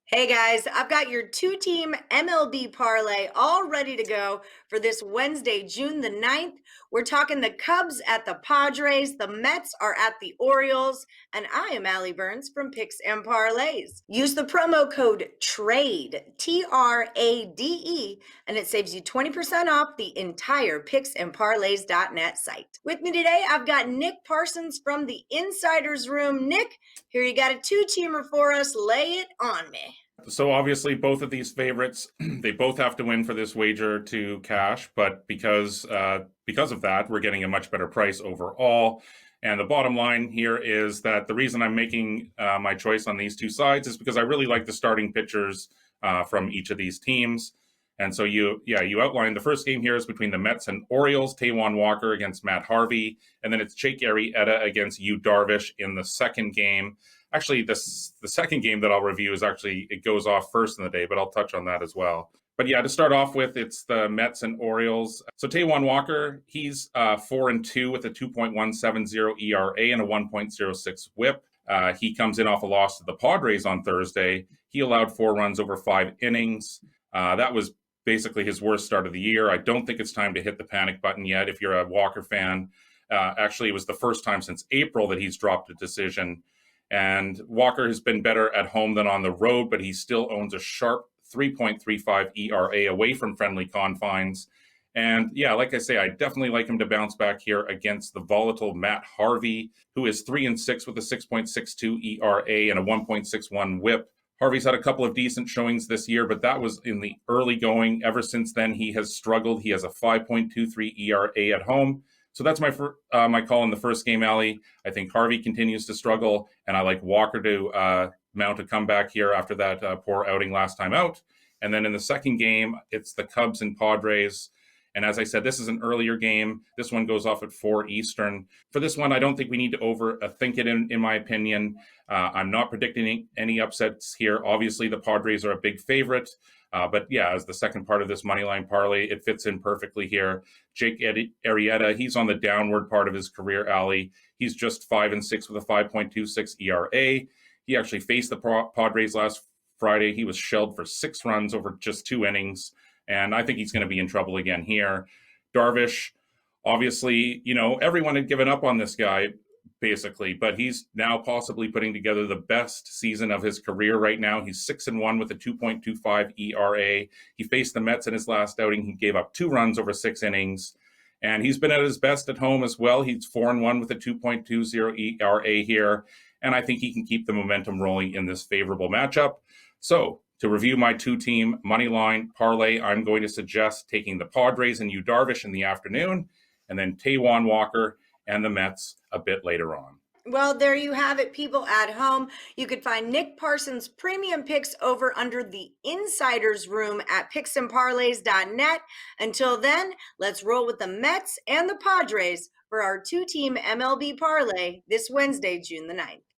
Hey guys, I've got your two-team MLB parlay all ready to go for this Wednesday, June the 9th. We're talking the Cubs at the Padres, the Mets are at the Orioles, and I am Allie Burns from Picks and Parlays. Use the promo code TRADE, TRADE, and it saves you 20% off the entire picksandparlays.net site. With me today, I've got Nick Parsons from the Insider's Room. Nick, here you got a two-teamer for us. Lay it on me. So obviously both of these favorites, they both have to win for this wager to cash, but because of that, we're getting a much better price overall. And the bottom line here is that the reason I'm making my choice on these two sides is because I really like the starting pitchers from each of these teams. And so you outlined the first game here is between the Mets and Orioles, Taijuan Walker against Matt Harvey, and then it's Jake Arrieta against Yu Darvish in the second game. Actually, the second game that I'll review is it goes off first in the day, but I'll touch on that as well. But yeah, to start off with, it's the Mets and Orioles. So Taijuan Walker, he's 4-2 with a 2.170 ERA and a 1.06 WHIP. He comes in off a loss to the Padres on Thursday. He allowed 4 runs over 5 innings. That was basically his worst start of the year. I don't think it's time to hit the panic button yet if you're a Walker fan. Actually, it was the first time since April that he's dropped a decision. And Walker has been better at home than on the road, but he still owns a sharp 3.35 ERA away from friendly confines. And yeah, like I say, I definitely like him to bounce back here against the volatile Matt Harvey, who is 3-6 with a 6.62 ERA and a 1.61 WHIP. Harvey's had a couple of decent showings this year, but that was in the early going. Ever since then, he has struggled. He has a 5.23 ERA at home. So that's my call in the first game, Allie. I think Harvey continues to struggle, and I like Walker to mount a comeback here after that poor outing last time out. And then in the second game, it's the Cubs and Padres. And as I said, this is an earlier game. This one goes off at 4 Eastern. For this one, I don't think we need to overthink it, in my opinion. I'm not predicting any upsets here. Obviously, the Padres are a big favorite. But yeah, as the second part of this moneyline parlay, it fits in perfectly here. Jake Arrieta, he's on the downward part of his career, Allie. He's just 5-6 with a 5.26 ERA. He actually faced the Padres last Friday. He was shelled for 6 runs over just 2 innings. And I think he's going to be in trouble again here. Darvish, obviously, everyone had given up on this guy, basically, but he's now possibly putting together the best season of his career right now. He's 6-1 with a 2.25 ERA. He faced the Mets in his last outing. He gave up 2 runs over 6 innings. And he's been at his best at home as well. He's 4-1 with a 2.20 ERA here. And I think he can keep the momentum rolling in this favorable matchup. So to review my two-team moneyline parlay, I'm going to suggest taking the Padres and Yu Darvish in the afternoon, and then Taijuan Walker and the Mets a bit later on. Well, there you have it, people at home. You could find Nick Parsons' premium picks over under the Insider's Room at picksandparlays.net. Until then, let's roll with the Mets and the Padres for our two-team MLB parlay this Wednesday, June the 9th.